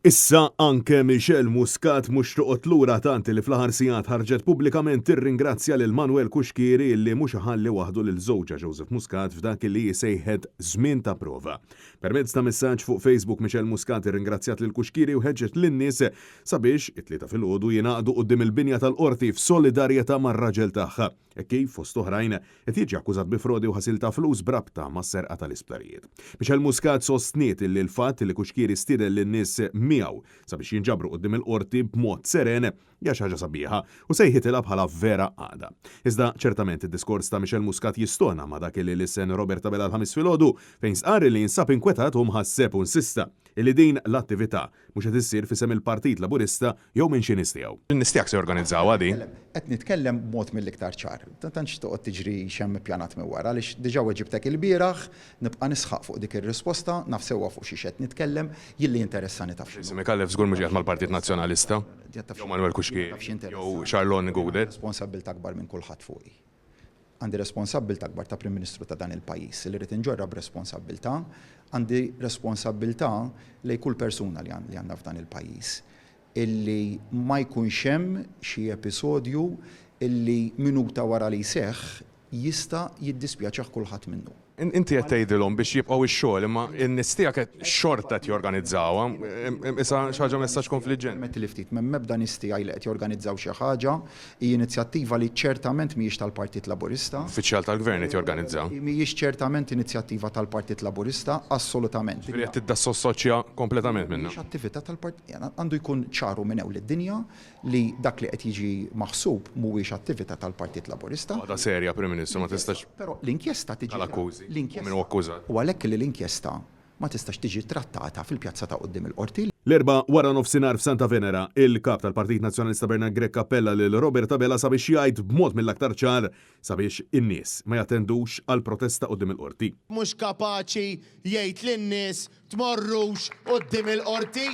Issa anke Michel Muscat mhux toqgħod lura tant li fl-aħħar sigħat ħarġet pubblikament tirringrazzja lil Manuel Kuxkieri li mhux ħalli waħdu lil żewġa Joseph Muscat f'dak li jsejħed żmien ta' prova. Permezz ta' messaġġ fuq Facebook Michel Muscat irringrazzjat lil Kuxkieri u ħeġġet lin-nies sabiex it-tlieta filgħodu jingħaqdu quddiem il-binja tal-qorti f'solidarjetà mar-raġel tagħha. Kif fost oħrajn qed jiġi akkużat bi frodi u ħasil ta' flus brabta mas-serqa tal-isptarijiet. Michel Muscat sostniet li l-fatt li Kuxkieri stiedel lin-nies miegħu sabiex jinġabru quddiem il-qorti b'mod seren hija xi ħaġa sabiħa u sejħitilha bħala vera għada. Iżda ċertament id-diskors ta' Michel Muscat jistona ma' dak li lissen Robert Tabela l-ħamis filgħodu fejn sqar li jinsab inkwetat u mħasseb u insista illi din l-attività mhux qed issir fisem il-Partit Laburista jew minn xi nies tiegħu. In-nies tiegħek se jorganizzawha din? Qed nitkellem b'mod mill-iktar ċar. Tantx toqgħod tiġri xemm ippjanat minn wara għaliex diġà weġibtek il-bieraħ nibqa' nisħaq fuq dik ir-risposta naf sewwa fuq xi qed nitkellem jilli interessani taf xi. Mikallef żgur mhux qiegħed mal-Partit Nazzjonalista. Jew Manuel Kuxkieri jew Charlon Goudet. Responsabbiltà akbar minn kulħadd fuqi. Għandi responsabbiltà akbar ta' Prim Ministru ta' dan il-pajjiż li rrid inġorrab responsabbiltà, għandi responsabbiltà lejn kull persuna li għandha f'dan il-pajjiż illi ma jkunx hemm xi episodju illi minuta wara li jseħħ jista' jiddispjaċih kulħadd minnu. Inti qed tgħidilhom biex jibqgħu ix-xogħol imma n-nies tiegħek xorta qed jorganizzawha. Issa xi ħaġa messaġġ konfliġġenti. Metti li ftit m'ebda nies tiegħi li qed jorganizzaw xi ħaġa, hija inizjattiva li ċertament mhijiex tal-Partit Laburista. Uffiċjal tal-Gvern qed jorganizzaw. Mhijiex ċertament inizjattiva tal-Partit Laburista, assolutament. Qed tiddassoċja kompletament minnha. Mhix attività tal-Partit, għandu jkun ċaru minn hawn lid-dinja li dak li qed jiġi maħsub mhuwiex attività tal-Partit Laburista. Għada serja, Prim Ministru, ma tistax. Però l-inkjesta tiġi. U għalhekk li l-inkjesta ma tistax tiġi trattata fil-pjazza ta' quddiem il-qorti. L-erba' wara nofsinhar f'Santa Venera, il-kap tal-Partit Nazzjonalista Bernard Grech appella lil Robert Tabela sabiex jgħid b'mod mill-aktar ċar sabiex in-nies ma jattendux għal protesta quddiem il-qorti. Mhux kapaċi jgħid lin-nies tmorrux quddiem il-qorti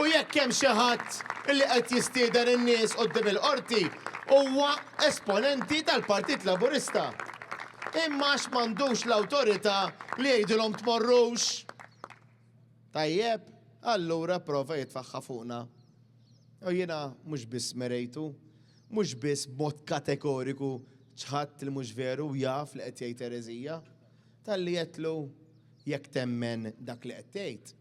u jekk hemm xi ħadd li qed jistieden in-nies quddiem il-qorti huwa esponenti tal-Partit Laburista. Imma m'għandux l-awtorità li jgħidulhom tmorrux. Tajjeb, allura prova jitfaħħa fuqna. U jiena mhux biss merejtu, mhux biss b'mod kategoriku ċħadd li mhux veru jaf li qed jgħid ereżija, talli qedlu jekk temmen dak li qed tgħid.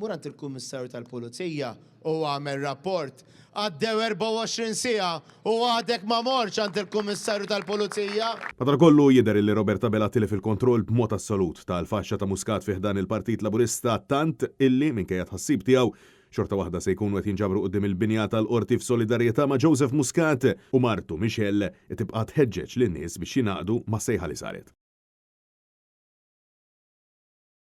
Mur għand il-Kummissarju tal-Pulizija u għamel rapport għaddew 24 siegħa u għadek ma morx għand il-Kummissarju tal-Pulizija. Madankollu jidher li Robert Tabela tilef il-kontroll b'mod assolut tal-faxxa ta' Muscat fih dan il-Partit Laburista tant illi minkejja tħassib tiegħu xorta waħda se jkunu qed jinġabru quddiem il-binja tal-qorti f'solidarjetà ma' Joseph Muscat u martu Michel tibqa' tħeġġeġ lin-nies biex jingħaqdu mas-sejħa li saret.